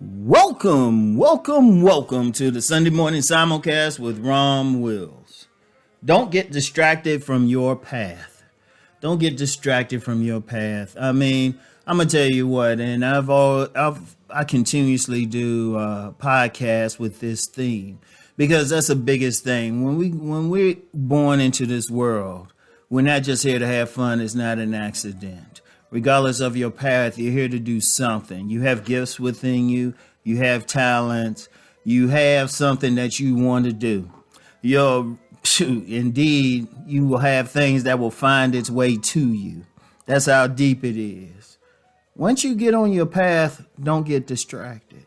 Welcome to the Sunday morning simulcast with Rom Wills. Don't get distracted from your path. Don't get distracted from your path. I mean, I'm gonna tell you what, and I continuously do podcasts with this theme because that's the biggest thing. When we're born into this world, we're not just here to have fun. It's not an accident. Regardless of your path, you're here to do something. You have gifts within you. You have talents. You have something that you want to do. Indeed, you will have things that will find its way to you. That's how deep it is. Once you get on your path, don't get distracted.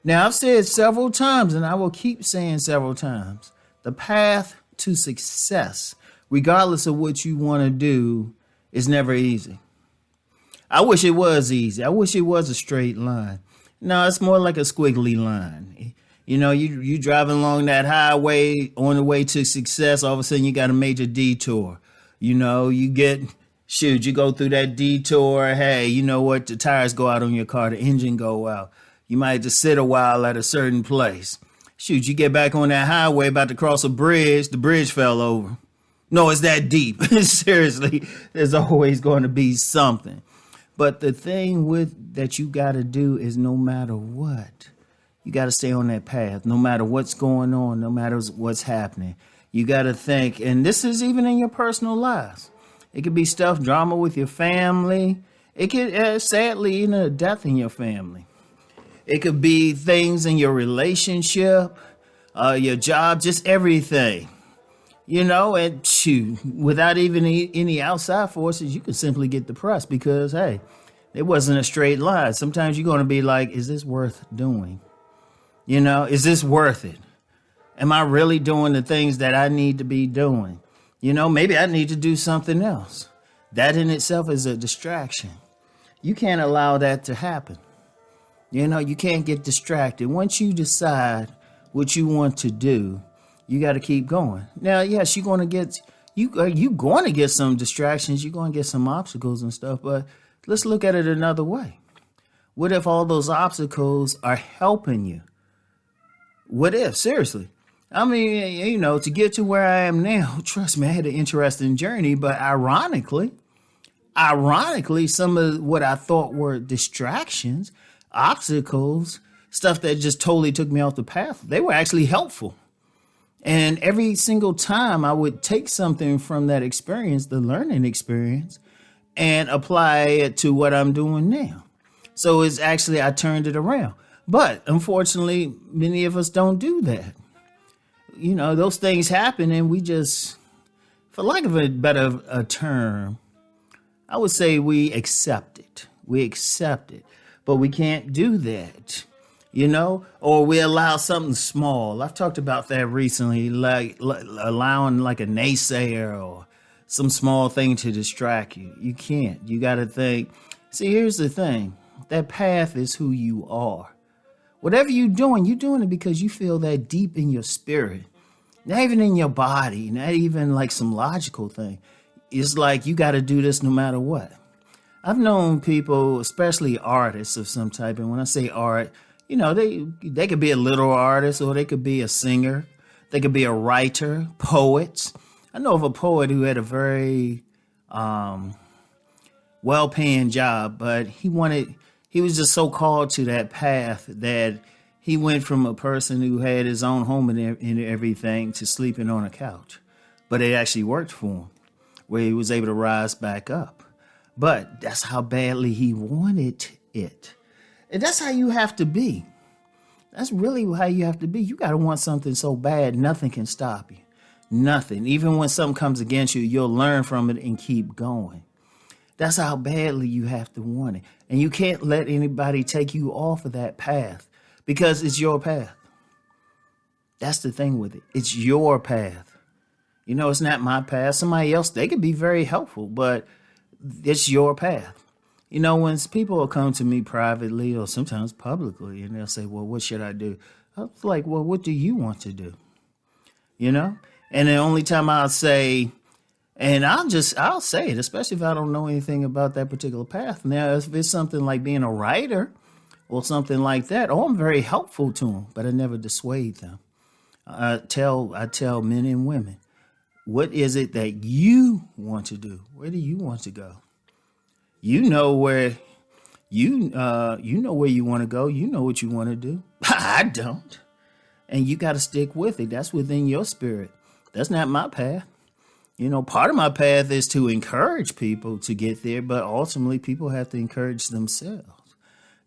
Now, I've said several times, and I will keep saying several times, the path to success, regardless of what you want to do, is never easy. I wish it was easy. I wish it was a straight line. No, it's more like a squiggly line. You know, you driving along that highway on the way to success, all of a sudden you got a major detour. You know, you go through that detour. Hey, you know what? The tires go out on your car, the engine go out. You might just sit a while at a certain place. You get back on that highway about to cross a bridge, the bridge fell over. No, it's that deep. Seriously, there's always going to be something. But the thing that you got to do is no matter what, you got to stay on that path, no matter what's going on, no matter what's happening. You got to think, and this is even in your personal lives. It could be stuff, drama with your family. It could, sadly, death in your family. It could be things in your relationship, your job, just everything. And without even any outside forces, you can simply get depressed because, hey, it wasn't a straight line. Sometimes you're going to be like, is this worth doing? Is this worth it? Am I really doing the things that I need to be doing? Maybe I need to do something else. That in itself is a distraction. You can't allow that to happen. You can't get distracted. Once you decide what you want to do, you got to keep going. Now, yes, you're going to get some distractions. You're going to get some obstacles and stuff. But let's look at it another way. What if all those obstacles are helping you? What if? Seriously. I mean, to get to where I am now, trust me, I had an interesting journey. But ironically, some of what I thought were distractions, obstacles, stuff that just totally took me off the path, they were actually helpful. And every single time I would take something from that experience, the learning experience, and apply it to what I'm doing now. So it's actually, I turned it around. But unfortunately, many of us don't do that. Those things happen and we just, for lack of a better term, I would say we accept it. But we can't do that. Or we allow something small. I've talked about that recently, like allowing like a naysayer or some small thing to distract you. You can't. You got to think. See, here's the thing. That path is who you are. Whatever you're doing it because you feel that deep in your spirit. Not even in your body, not even like some logical thing. It's like you got to do this no matter what. I've known people, especially artists of some type, and when I say art, they could be a literal artist or they could be a singer. They could be a writer, poets. I know of a poet who had a very well-paying job, but he was just so called to that path that he went from a person who had his own home and everything to sleeping on a couch. But it actually worked for him, where he was able to rise back up. But that's how badly he wanted it. And that's how you have to be. That's really how you have to be. You got to want something so bad, nothing can stop you. Nothing. Even when something comes against you, you'll learn from it and keep going. That's how badly you have to want it. And you can't let anybody take you off of that path because it's your path. That's the thing with it. It's your path. It's not my path. Somebody else, they could be very helpful, but it's your path. When people will come to me privately or sometimes publicly and they'll say, well, what should I do? I was like, well, what do you want to do? And the only time I'll say, and I'll say it, especially if I don't know anything about that particular path. Now, if it's something like being a writer or something like that. Oh, I'm very helpful to them, but I never dissuade them. I tell men and women, what is it that you want to do? Where do you want to go? You know where you know where you want to go. You know what you want to do. I don't. And you got to stick with it. That's within your spirit. That's not my path. Part of my path is to encourage people to get there, but ultimately people have to encourage themselves,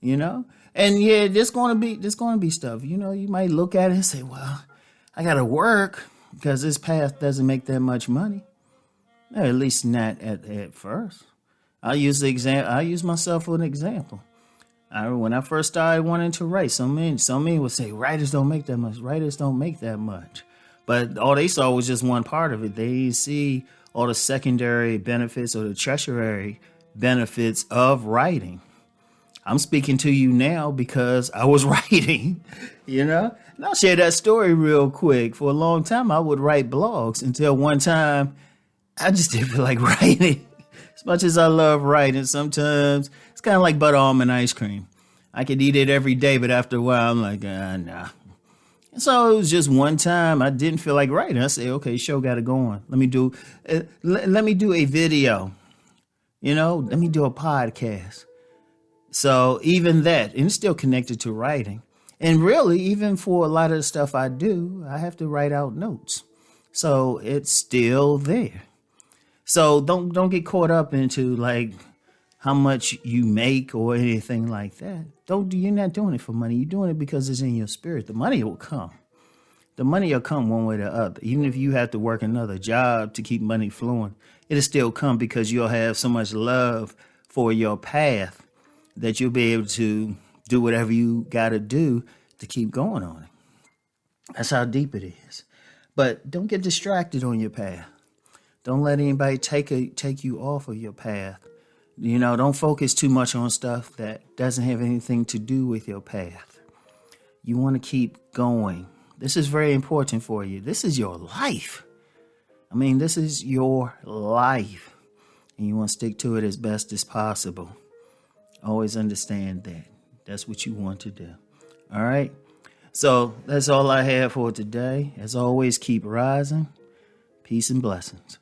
And yeah, there's going to be stuff, you might look at it and say, well, I got to work because this path doesn't make that much money. Or at least not at first. I use myself for an example. When I first started wanting to write, some men would say writers don't make that much. Writers don't make that much. But all they saw was just one part of it. They didn't see all the secondary benefits or the tertiary benefits of writing. I'm speaking to you now because I was writing, And I'll share that story real quick. For a long time, I would write blogs until one time I just didn't feel like writing. As much as I love writing, sometimes it's kind of like butter almond ice cream. I could eat it every day, but after a while, I'm like, nah. And so it was just one time I didn't feel like writing. I said, okay, show got to go on. Let me do a video. Let me do a podcast. So even that, and it's still connected to writing. And really, even for a lot of the stuff I do, I have to write out notes. So it's still there. So don't get caught up into like how much you make or anything like that. You're not doing it for money. You're doing it because it's in your spirit. The money will come. The money will come one way or the other. Even if you have to work another job to keep money flowing, it'll still come because you'll have so much love for your path that you'll be able to do whatever you got to do to keep going on it. That's how deep it is. But don't get distracted on your path. Don't let anybody take you off of your path. Don't focus too much on stuff that doesn't have anything to do with your path. You want to keep going. This is very important for you. This is your life. This is your life. And you want to stick to it as best as possible. Always understand that. That's what you want to do. All right? So that's all I have for today. As always, keep rising. Peace and blessings.